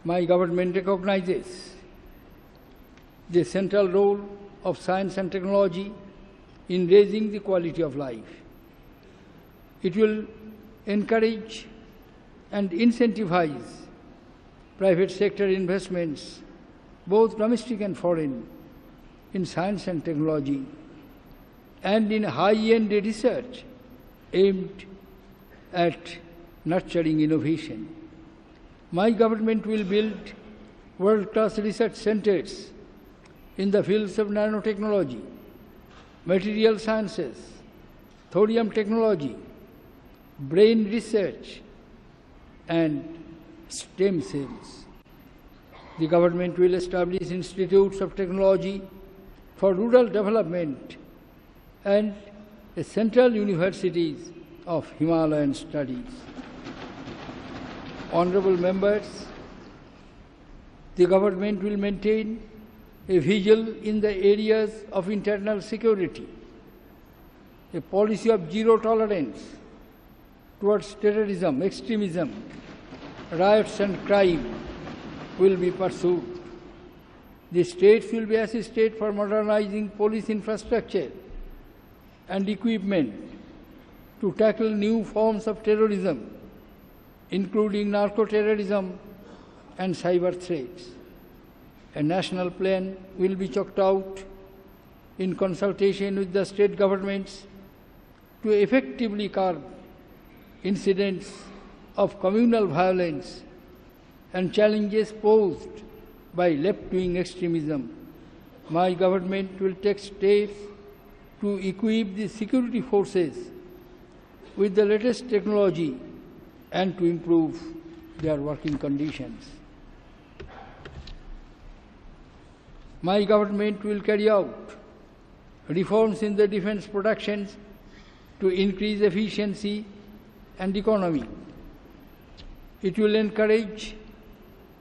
My government recognizes the central role of science and technology in raising the quality of life. It will encourage and incentivize private sector investments, both domestic and foreign, in science and technology, and in high-end research aimed at nurturing innovation. My government will build world-class research centers in the fields of nanotechnology, material sciences, thorium technology, brain research, and stem cells. The government will establish institutes of technology for rural development and central universities of Himalayan studies. Honorable members, the government will maintain a vigil in the areas of internal security. A policy of zero tolerance towards terrorism, extremism, riots and crime will be pursued. The states will be assisted for modernizing police infrastructure and equipment to tackle new forms of terrorism, including narco-terrorism and cyber threats. A national plan will be chalked out in consultation with the state governments to effectively curb incidents of communal violence and challenges posed by left-wing extremism. My government will take steps to equip the security forces with the latest technology and to improve their working conditions. My government will carry out reforms in the defense productions to increase efficiency and economy. It will encourage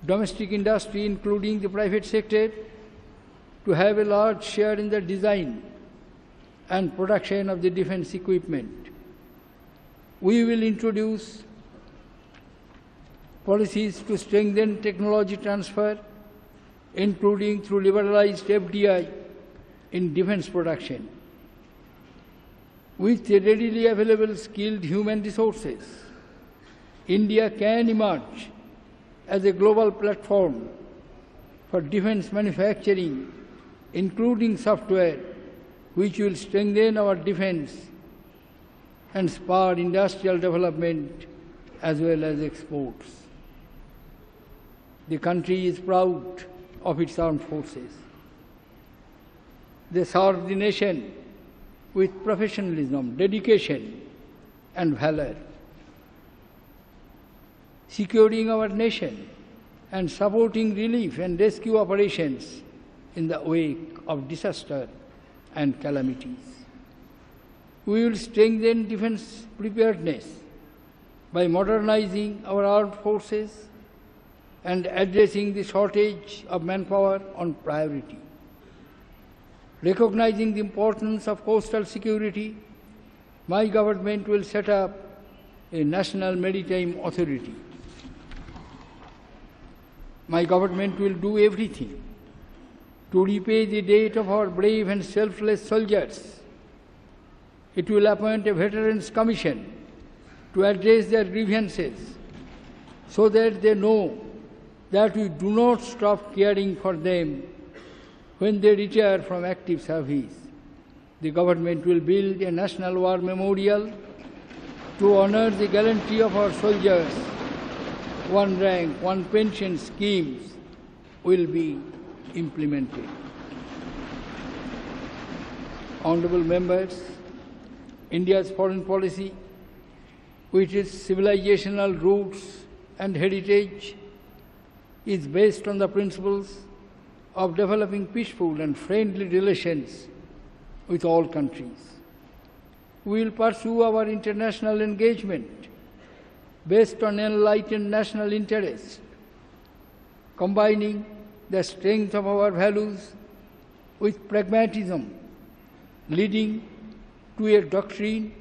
domestic industry, including the private sector, to have a large share in the design and production of the defense equipment. We will introduce policies to strengthen technology transfer, including through liberalized FDI in defense production. With the readily available skilled human resources, India can emerge as a global platform for defense manufacturing, including software, which will strengthen our defense and spur industrial development as well as exports. The country is proud of its armed forces. They serve the nation with professionalism, dedication, and valor. Securing our nation and supporting relief and rescue operations in the wake of disaster and calamities. We will strengthen defense preparedness by modernizing our armed forces and addressing the shortage of manpower on priority. Recognizing the importance of coastal security, my government will set up a national maritime authority. My government will do everything to repay the debt of our brave and selfless soldiers. It will appoint a Veterans Commission to address their grievances so that they know that we do not stop caring for them when they retire from active service. The government will build a national war memorial to honor the gallantry of our soldiers. One rank, one pension schemes will be implemented. Honorable members, India's foreign policy, with its civilizational roots and heritage, is based on the principles of developing peaceful and friendly relations with all countries. We will pursue our international engagement based on enlightened national interest, combining the strength of our values with pragmatism, leading to a doctrine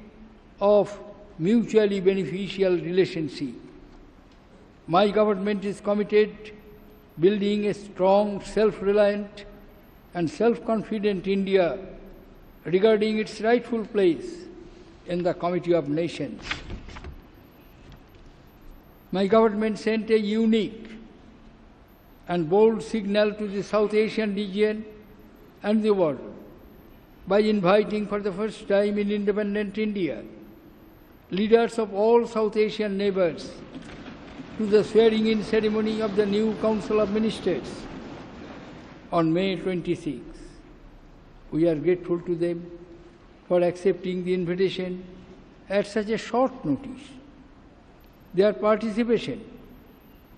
of mutually beneficial relationship. My government is committed building a strong, self-reliant and self-confident India regarding its rightful place in the Committee of Nations. My government sent a unique and bold signal to the South Asian region and the world by inviting for the first time in independent India leaders of all South Asian neighbors to the swearing-in ceremony of the new Council of Ministers on May 26. We are grateful to them for accepting the invitation at such a short notice. Their participation,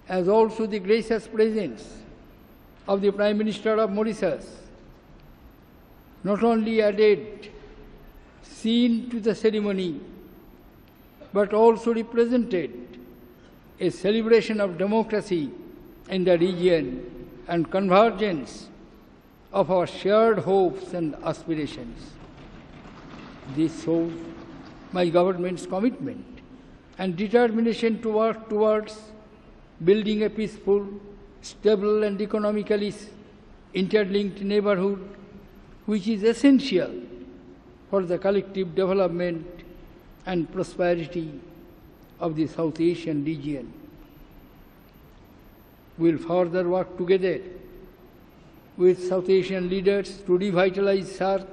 as also the gracious presence of the Prime Minister of Mauritius, not only added scene to the ceremony, but also represented a celebration of democracy in the region and convergence of our shared hopes and aspirations. This shows my government's commitment and determination to work towards building a peaceful, stable and economically interlinked neighborhood which is essential for the collective development and prosperity of the South Asian region. We will further work together with South Asian leaders to revitalize SAARC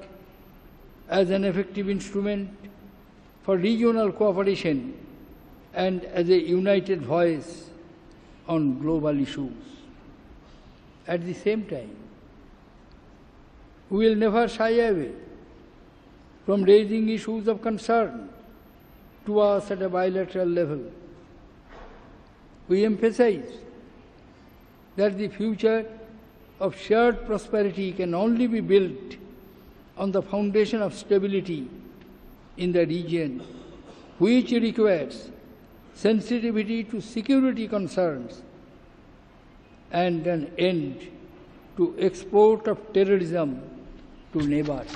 as an effective instrument for regional cooperation and as a united voice on global issues. At the same time, we will never shy away from raising issues of concern to us at a bilateral level. We emphasize that the future of shared prosperity can only be built on the foundation of stability in the region, which requires sensitivity to security concerns and an end to export of terrorism to neighbors.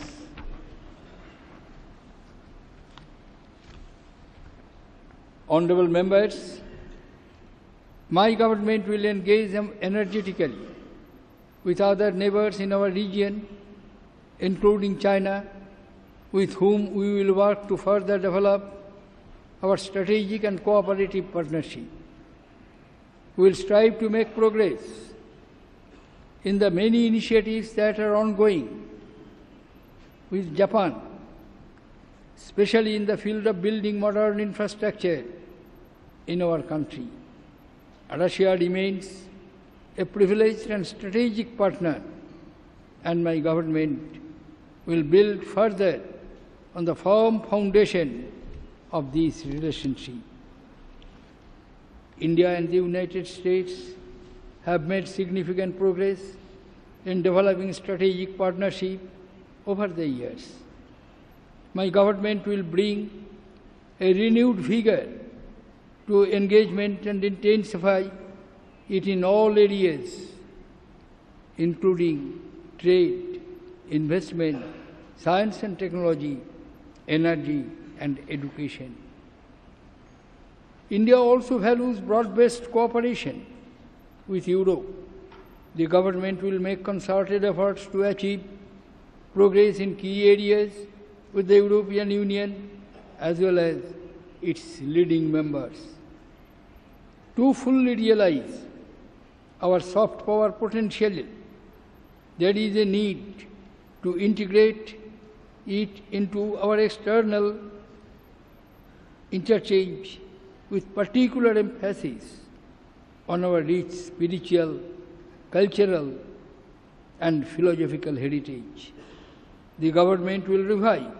Honourable members, my government will engage energetically with other neighbors in our region, including China, with whom we will work to further develop our strategic and cooperative partnership. We will strive to make progress in the many initiatives that are ongoing with Japan, especially in the field of building modern infrastructure in our country. Russia remains a privileged and strategic partner, and my government will build further on the firm foundation of this relationship. India and the United States have made significant progress in developing strategic partnership over the years. My government will bring a renewed vigor to engagement and intensify it in all areas, including trade, investment, science and technology, energy and education. India also values broad-based cooperation with Europe. The government will make concerted efforts to achieve progress in key areas with the European Union as well as its leading members. To fully realize our soft power potential, there is a need to integrate it into our external interchange with particular emphasis on our rich spiritual, cultural and philosophical heritage. The government will revive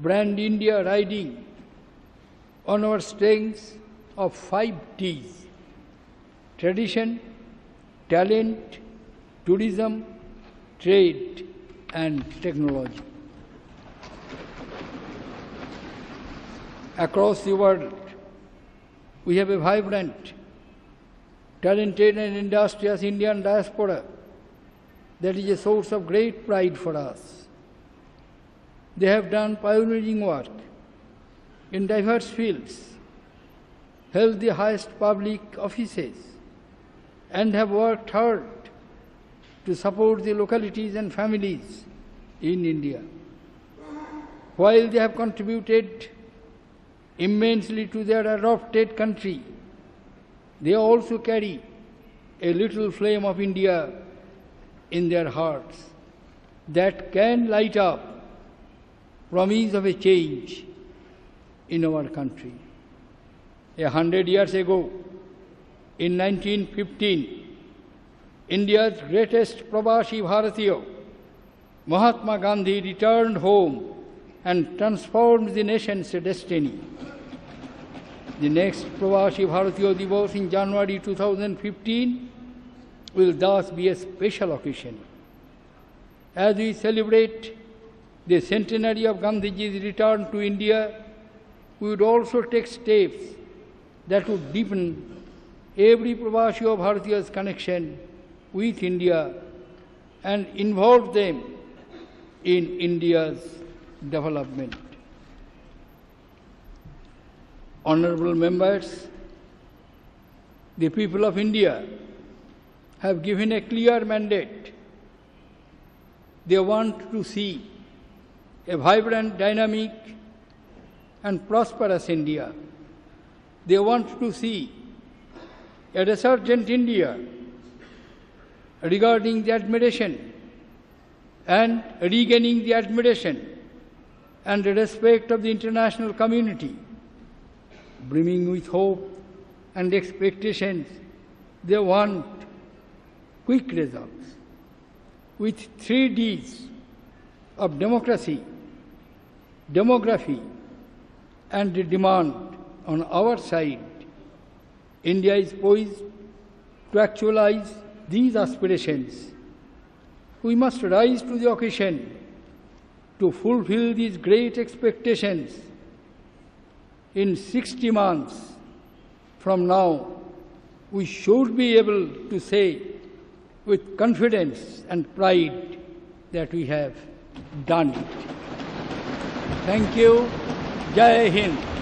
Brand India riding on our strengths of 5 T's: tradition, talent, tourism, trade and technology. Across the world, we have a vibrant, talented and industrious Indian diaspora that is a source of great pride for us. They have done pioneering work in diverse fields, held the highest public offices, and have worked hard to support the localities and families in India. While they have contributed immensely to their adopted country, they also carry a little flame of India in their hearts that can light up promise of a change in our country. 100 years ago, in 1915, India's greatest Pravasi Bharatiya, Mahatma Gandhi, returned home and transformed the nation's destiny. The next Pravasi Bharatiya Divas in January 2015 will thus be a special occasion. As we celebrate the centenary of Gandhiji's return to India, we would also take steps that would deepen every Pravasi Bharatiya's connection with India and involve them in India's development. Honorable members, the people of India have given a clear mandate. They want to see a vibrant, dynamic, and prosperous India. They want to see a resurgent India regarding the admiration and regaining the admiration and the respect of the international community. Brimming with hope and expectations, they want quick results. With 3 Ds of democracy, demography, and the demand on our side, India is poised to actualize these aspirations. We must rise to the occasion to fulfill these great expectations. In 60 months from now, we should be able to say with confidence and pride that we have done it. Thank you. Jai Hind.